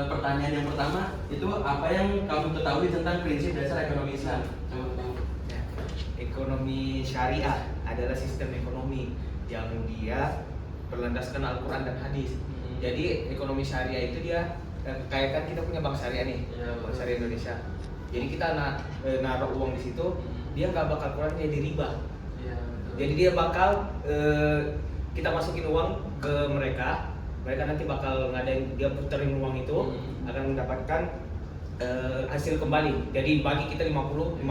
pertanyaan yang pertama itu apa yang kamu ketahui tentang prinsip dasar ekonomi Islam? Coba kamu. Ya. Ekonomi syariah adalah sistem ekonomi yang dia berlandaskan Al-Quran dan hadis. Jadi ekonomi syariah itu dia kayak kan kita punya bank syariah nih, bank syariah Indonesia. Jadi kita naruh uang di situ, dia nggak bakal kurang jadi riba. Jadi dia bakal kita masukin uang ke mereka nanti bakal ngadain, dia puterin uang itu akan mendapatkan hasil kembali. Jadi bagi kita 50-50.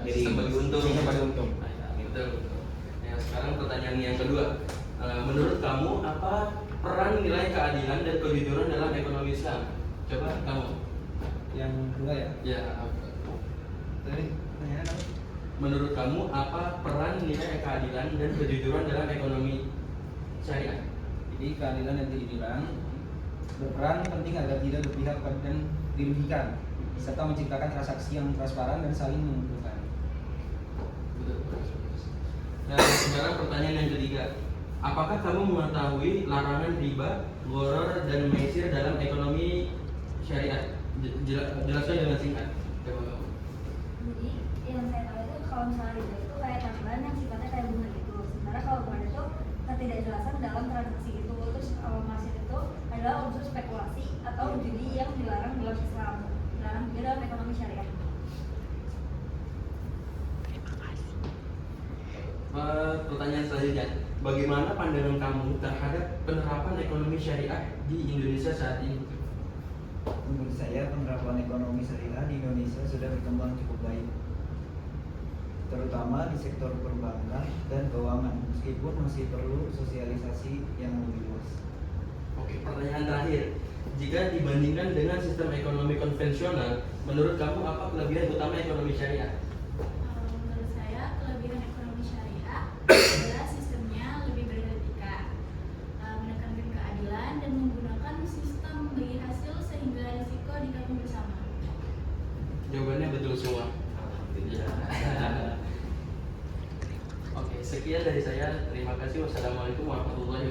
Jadi sistem bagi untung. Betul. Nah, sekarang pertanyaan yang kedua. Menurut kamu apa peran nilai keadilan dan kejujuran dalam ekonomi Islam? Coba kamu. Yang kedua ya. Ya. Tadi pertanyaan apa? Menurut kamu apa peran nilai keadilan dan kejujuran dalam ekonomi syariah? Jadi keadilan dan kejujuran berperan penting agar tidak berpihak dan dirugikan, serta menciptakan transaksi yang transparan dan saling menguntungkan. Nah, sekarang pertanyaan yang ketiga. Apakah kamu mengetahui larangan riba, gharar, dan maisir dalam ekonomi syariah? Jelaskan dengan singkat. Coba kamu. Jadi yang saya tahu itu kalau misalnya riba itu kayak tambahan yang sifatnya kayak bunga gitu. Sementara kalau gharar itu ketidakjelasan dalam transaksi itu. Terus kalau maisir itu adalah unsur spekulasi atau judi yang dilarang dalam Islam, dilarang juga dalam ekonomi syariah. Pertanyaan selanjutnya, bagaimana pandangan kamu terhadap penerapan ekonomi syariah di Indonesia saat ini? Menurut saya penerapan ekonomi syariah di Indonesia sudah berkembang cukup baik, terutama di sektor perbankan dan keuangan, meskipun masih perlu sosialisasi yang lebih luas. Oke, pertanyaan terakhir, jika dibandingkan dengan sistem ekonomi konvensional, menurut kamu apa kelebihan utama ekonomi syariah? Menurut saya kelebihan ekonomi syariah adalah sistemnya lebih beretika, menekankan keadilan dan menggunakan sistem bagi hasil sehingga risiko ditanggung bersama. Jawabannya betul semua. Alhamdulillah. Oke, sekian dari saya. Terima kasih. Wassalamualaikum warahmatullahi wabarakatuh.